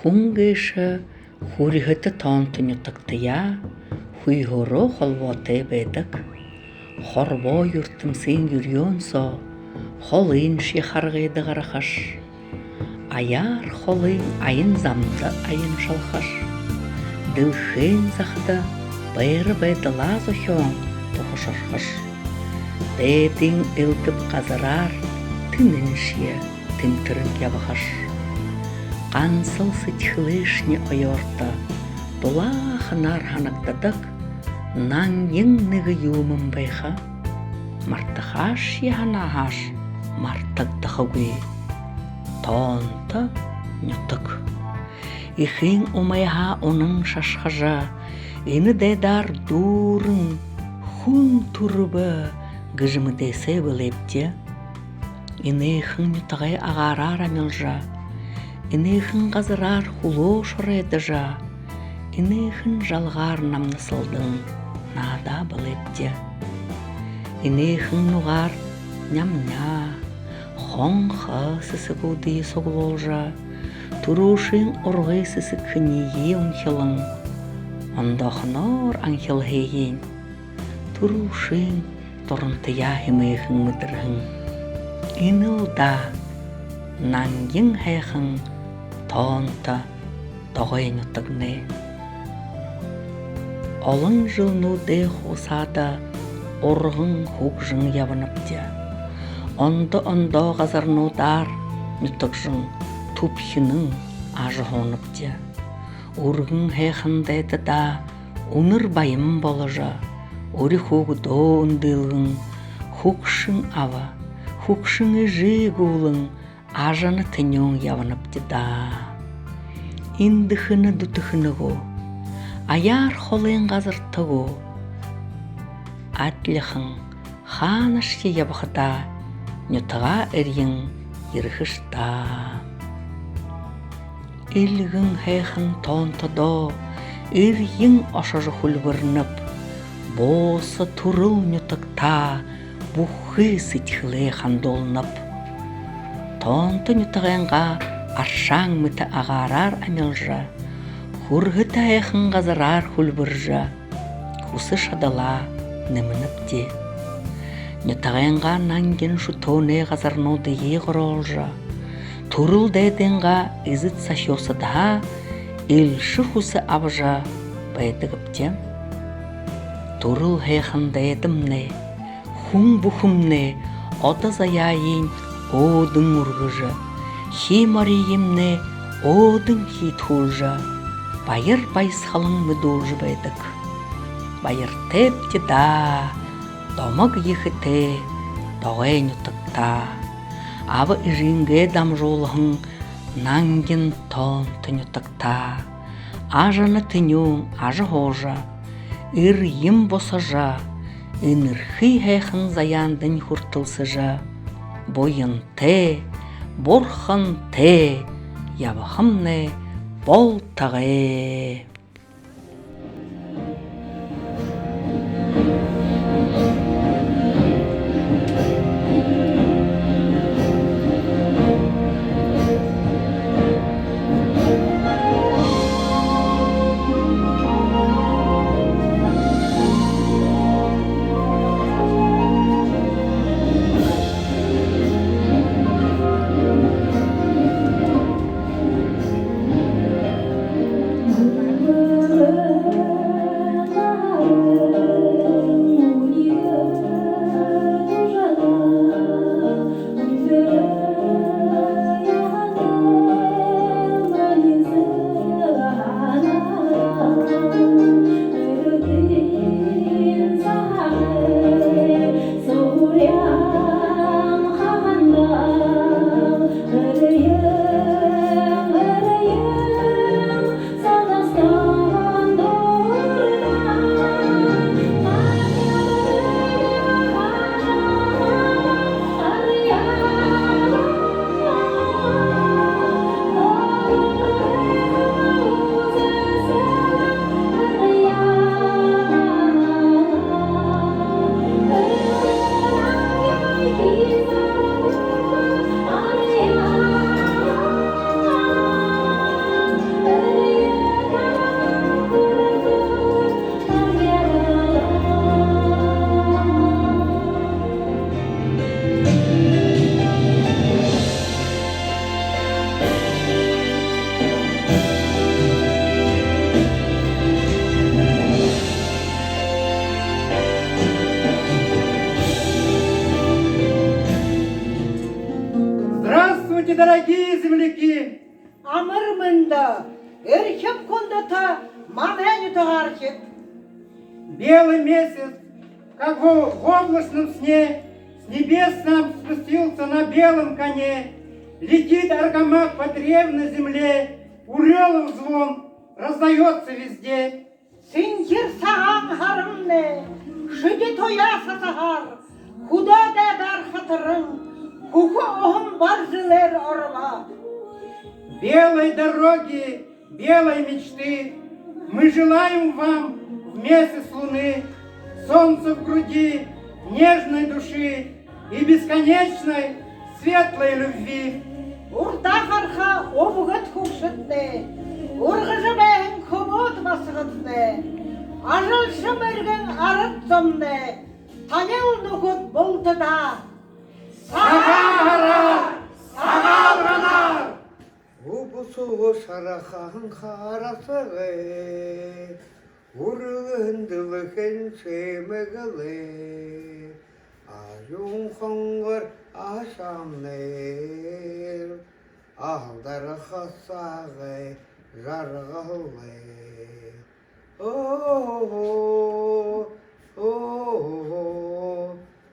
Хунгыша хурихыты тонтыню тактыя, хуйгоро холвоте бедак. Хорбо юртымсын юрьонсо, холын шихаргыды гарахаш. Аяр холын айын замды айын шалхаш. Дылхын захда байры байдала зохён тохошархаш. Бедин илтып казарар, тынын шия, тымтырын ябахаш. Қансыл сытхылышне ойорта, долахынар ханактадак, нан еңнігі юмын байха. Мартахаш яханахаш, мартагдахагуи. Тонта нютык. Ихин умайха onun шашхажа, ини дедар дурын, хун турбы, гыжымы десе білепте. Инейхін нютағай ағарар амелжа, инейхін қазырар хуло шоредыжа, инейхін жалғар намнысылдың нада білепте. Инейхін нуғар нямня, хонха сысы буды соғылолжа, турушын орғай сысы күние ұнхилың, ондақынор аңхилхейін, турушын торынтыя хемейхін мүдірхін. Инылда нангин хайхын тонта тоғайын ұттығны. Олың жылну де хусада орғын хуқжын ябыныпты. Ондо ғазарну дар нүттықжын тупхінің ажы хоныпты. Урғын хайхын дайды да уныр байым болыжа. Ори хуғдо үнділгін хуқшын ава. Хукшыңы жигулың ажаны тынyon явыныпты да. Индіхіні дұтықынығу, аяр холын ғазыртығу. Атліхың ханышке ябықта, нүтіға әрген ерхішта. Илгін хайхын тонтыдо, ерген ашажы хүлбірніп, босы турыл нүтікта, бұхы сытхылы хандолнып. Тонты нүтіғенға аршаң мүті ағарар амелжа, хурғыты айқын ғазырар хүлбіржа, құсы шадала німініпте. Нүтіғенға нанген шутоне ғазарноды еғыролжа, турыл дәденға ізіт сахиосы да, илші құсы абжа байдығыпте. Турыл хайқын дәдімне, хун бухумне ота заяйын одың ургыжа, хи мариемне одың хи тулжа, байыр байсхалың мүдулжы байдық. Байыр тепте да, домыг ехіте, доғайын ұтықта, авы иринге дамжолығын нанген тон түн ұтықта, ажыны түнің ажы хожа, ир ем босажа, Инырхи хайхын заяндын хуртылсыжа, бойын те, борхын те, ябахымне бол тағы. дорогие земляки! Амырмында, эрхем кондата, мамяню тагарчет. Белый месяц, как в облачном сне, с небес нам спустился на белом коне. Летит аргамак по древней земле, урелов звон раздается везде. Синтер саган харымне, шыде тоя сатагар, худа да дар хатырым, хуху охым бар жылер орла. Белой дороги, белой мечты, мы желаем вам в месяц луны, солнца в груди, нежной души и бесконечной светлой любви. Урта харха обугат хушытне, ургыжымэн комод басыгытне, ажал шымыргын арыт зомне, танел нукут болтыда. Сагара, сагалганар! Убусу шарахан харасығы, ургындылыхын шемігілі, аюн қоңғыр ашамнер, алдары қасағы жарғылы.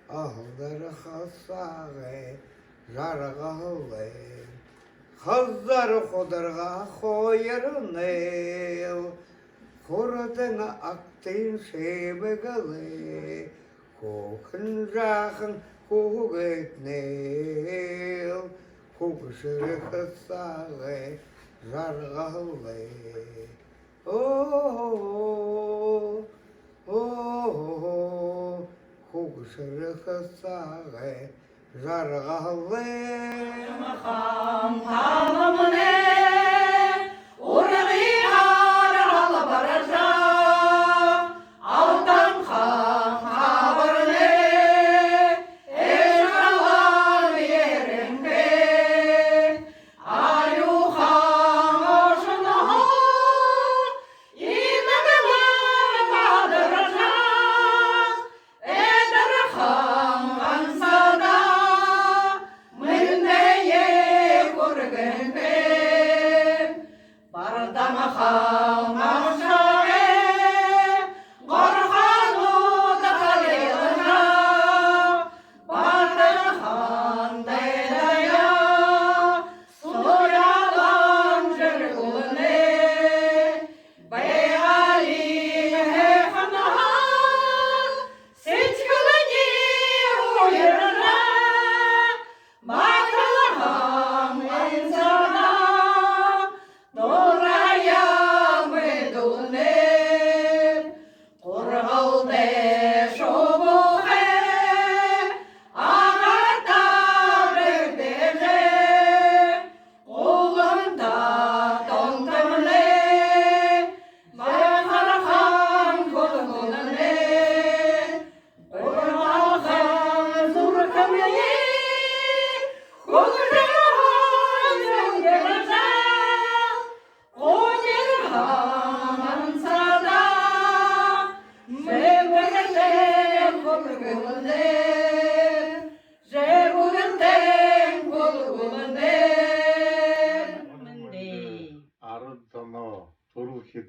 Алдары қасағы жарғылы. Қыздар қодырға қойырыныл, қордың ақтын шебігілі, көкін жақын көгетнел, көкшірі қысағы жарғылы. Көкшірі қысағы жарғылы.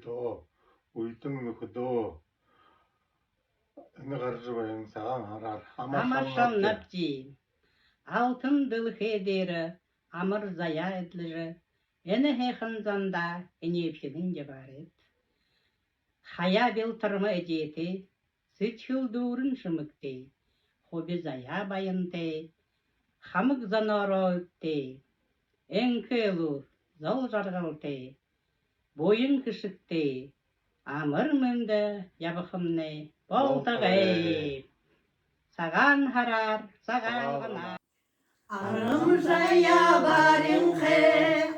도 우이등 누구도 нығаржыбайын саған арар Амашам напти, алтын дыл хедері, амыр зая эдліжі, әні хейханзанда әнепшінің де бар ет. Хая бел тұрмы әдеті, сүт хылдурын шымыкты, хобі зая байынты, хамык заноро өтті, ән көлу зол жарғылты, бойын кішікті, амыр мүнді ябықымны болтағай. Саған харар, саған ғана. Арым жая барым хе,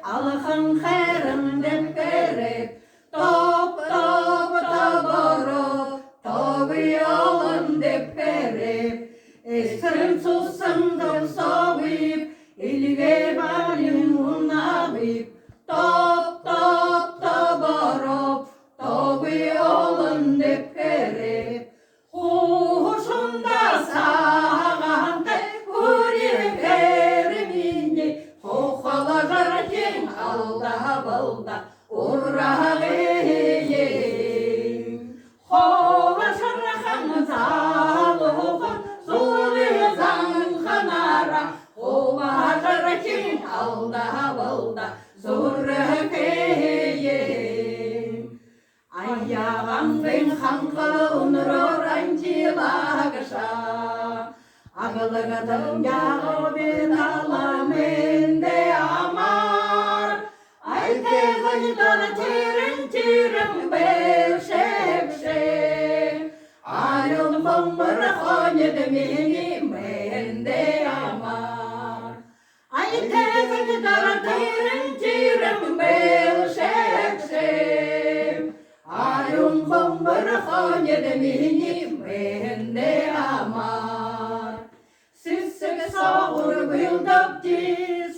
алхын херым деп беріп, топ тоборо, тобы олым деп беріп, эсірім сусымдым соғып, илге барым ұнағып, топ тоборо, тобы олым деп беріп, хушында саған алда балда урағейін. Хова шархан залуғын зулезан ханара, хова жаркин алда балда зуркейін. Аяғандың ханқын ранчилагыша, ағылығыдың яғы бен аламенде амар. Айтезіңдір тирін бөлшекше, айыл құмыр қонеді мені менде амар. Айтезіңдір тирін бөлшекше, ayun kumbur khonyed mini mende amar. Sissig sağur güldapti,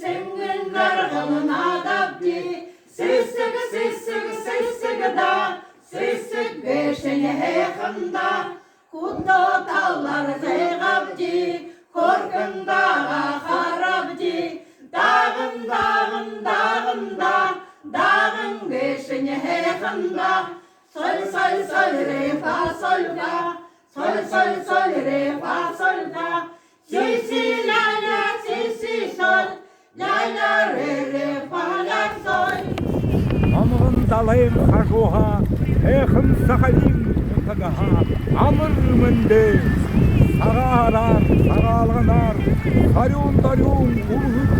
sengin gargın adapti. Sissig da, sissig beşeni hekında. Kudda tallar zeygapti, korkun dağa harapti. Dağın beşini hekında. Sol re fa sol da, sol re fa sol da. Si la si sol, la re fa la sol. Амырын далайым қажуға, әқым сақалим ұтығаға, амыр мінді, сағарар, сағалғанар, сарюн, ұрғыт,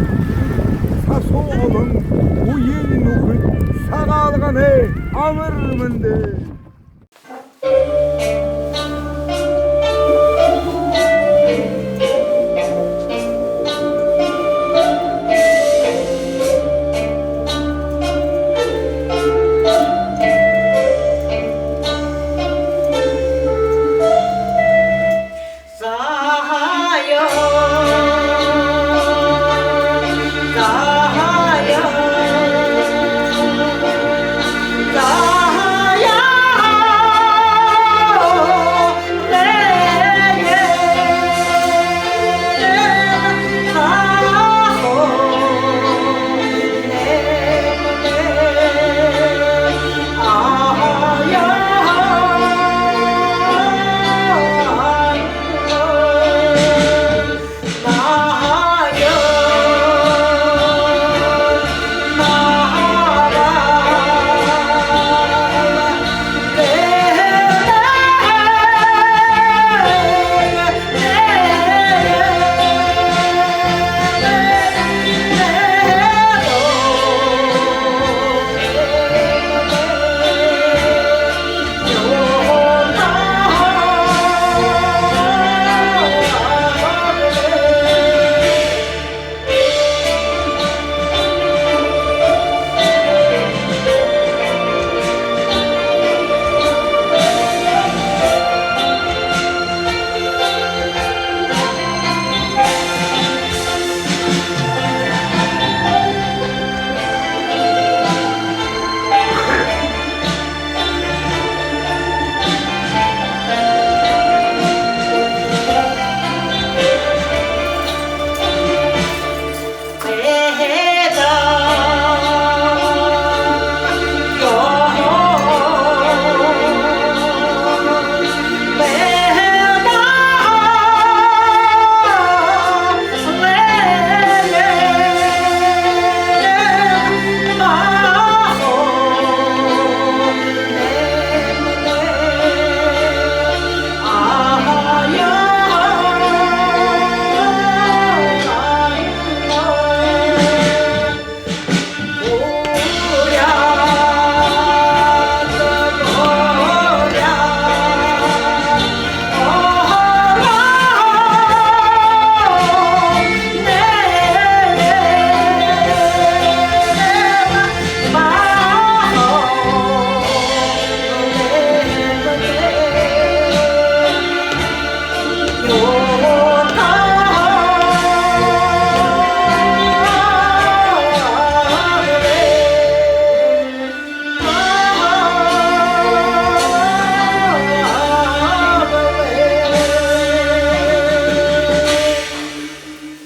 сасу олың, ұйын ұғыт, сағалғаны, амыр мінді.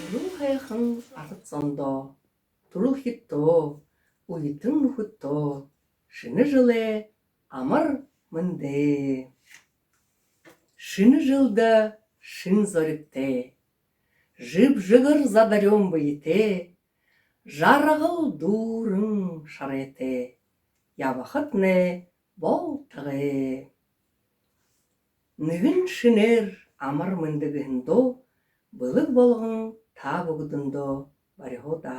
Турул хайхан агыт сондо, турул хитто, уйтын хутто, шыны жыле амыр мынде. Шыны жылда шын зорикте, жып-жығыр задарем бейте, жарығыл дурың шарете, ябақытне болтығы. Нығын шынер амыр мындығындо, былық болғын та бұғдындо барихода.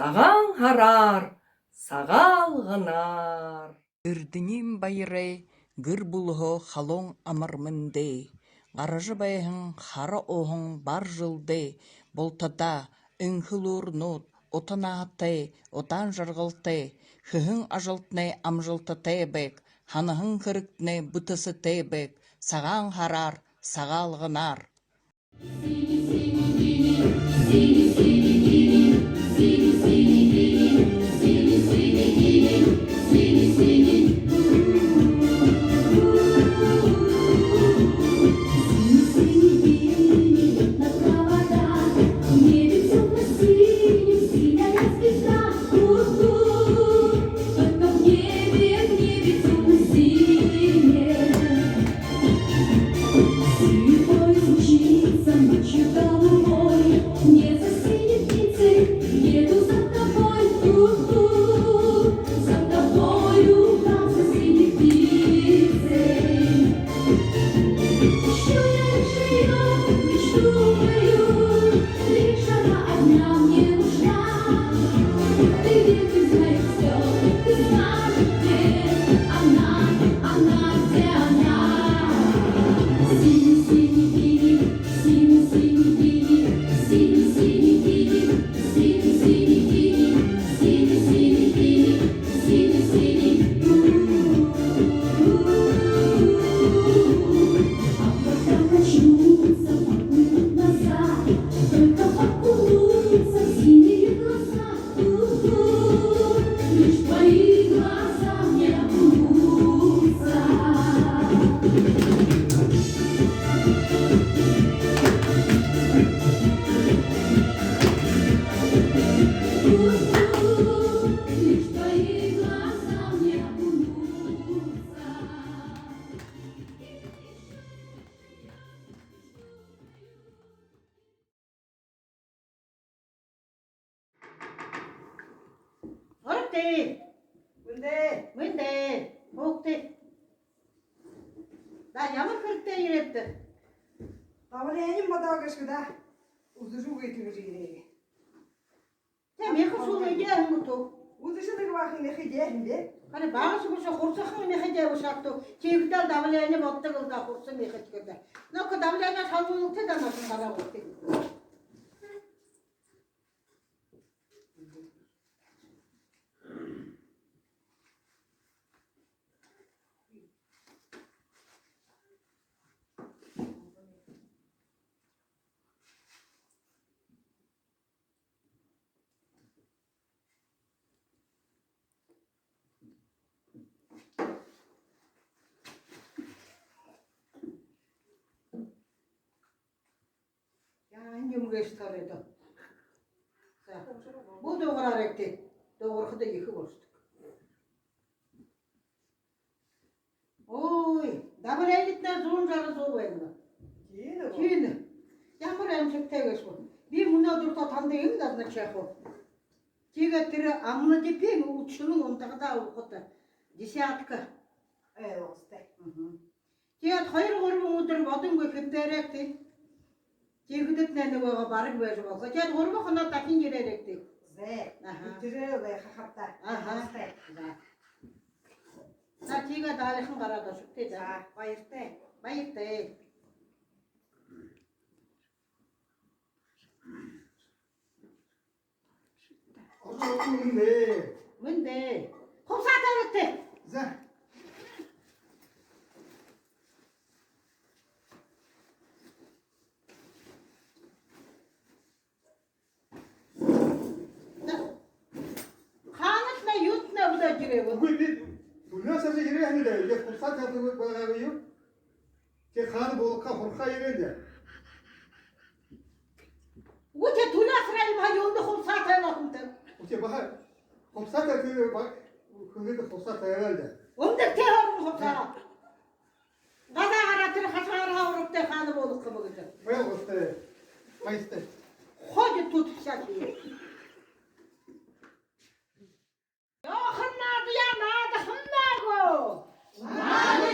Саған харар, сағал ғынар. Үрдінем байыры, гір бұлғы халон амырмынды. Ғарыжы байығын хара оғын бар жылды. Болтада үңхілур нұт, отан ағыты, отан жарғылты. Хыхын ажылтны амжылты тәбік, ханығын кіріктні бұтысы тәбік. Саған харар, сағал ғынар. Orte. Münde. Okte. Da yamır kırıkta yürüttü. Davalenim madagışkıda uzuşu getireceğini. Ya mekı su gece mutu. Uzuşu da vakit ne gideyim. Hani bağısı kursa kursa ne gece uçaktı. Çiftler davaleni botta kılda kursa ne gece. Ne kadar davaleni salınıktı da nasıl kara oldu. күнгем geçtar edi. Bu doğrar ekti. Doğru da yıkı boştuk. Oy, dabır elitler zorun jarı zor benim. Kiyini. Yağmur emsek tegeş bu. Bir buna dur tatan değil de azına çeko. Kigetiri amına dipin uçunun ondağı da uğutu. Disiyatkı. Evet olsun. Kiget hayır gorbu mudur badın göküp derekti. Kigetit nene boğa barık verir olsa. Kiget gorbu kana takin girerekti. Ze. Aha. Bitiriyor ve hatta. Aha. Ha kiget dalışın karada şükti de. Bayırtı. Bayıktı. Oturun Münde. Hop saat öğretti. Ze. Kanıt ne yut ne bu da giriyor. Bugün bir dünya sesi yeri hani de ya fırsat yaptı bana yok. Ki kan bu kahurka yeri de. Uçe tuna sırayım ha yolda hop saat öğrettim. Ki bahar fırsat yaptı bak kızı fırsat herhalde. Onda tehorun hop saat. Gaza aratır hasar havurup de kanı bolup kımıgıcı. Bayağı usta. Mayısta. Hoca tut şakıyı. Yohanna diya nadı hınnago. Nadı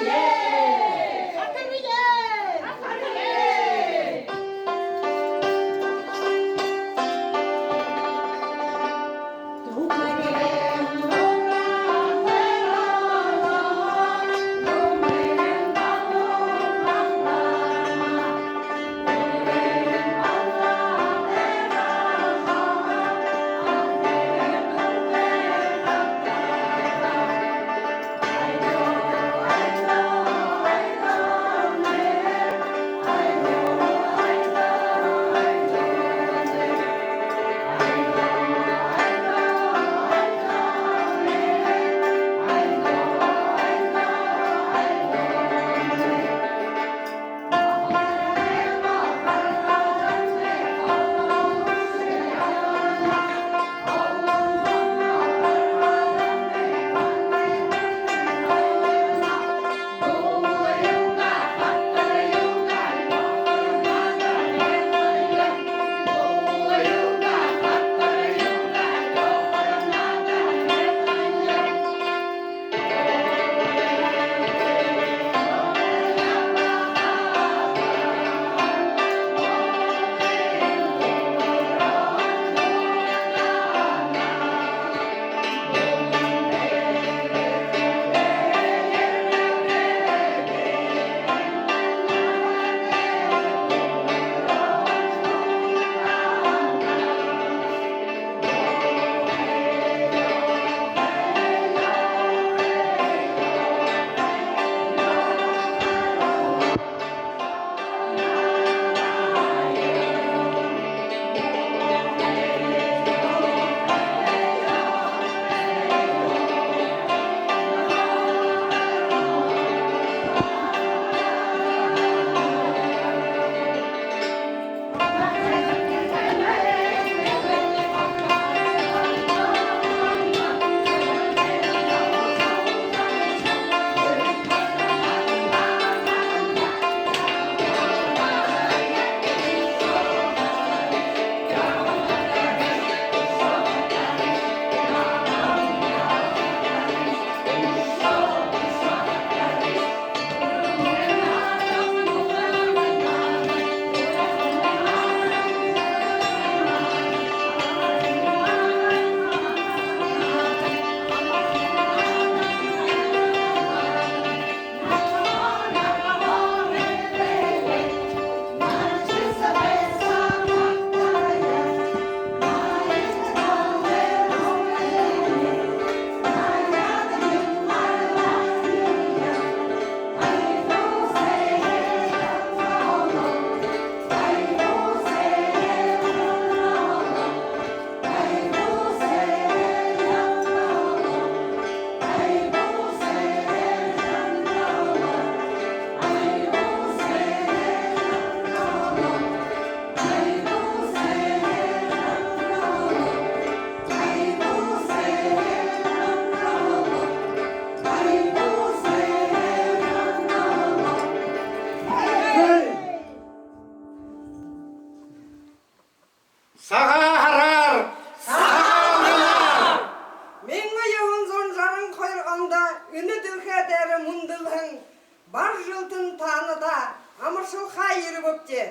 бар жылтын таныда, амыршыл хайыры көпте.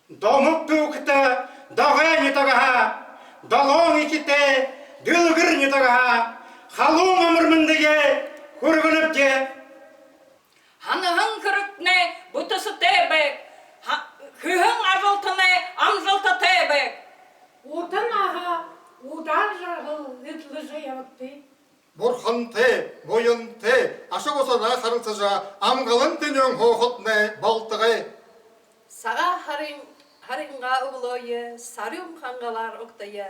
Домук тукта, догай не тога, долон иките, дылгыр не тога, халуң амырмындыге, көргініпте. Ханығың күрікне бұтысы тәбек, күхің ажылтыне амжылты тәбек. Отын аға, удар жағыл, үтлі жаяпты. Бурхан те, бойын те, ашы осана харылтыжа, амғалын тенен хоқытне балтығы. Саға харинға ұлойы, сарым қанғалар оқтайы.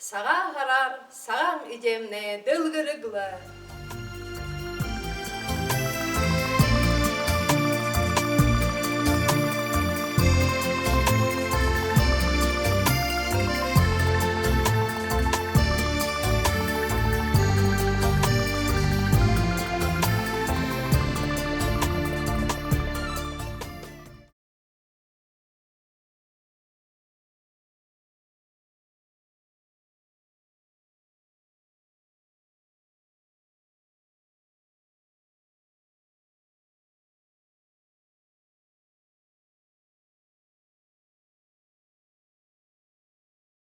Саға харар, саған идемне дылгырыглы.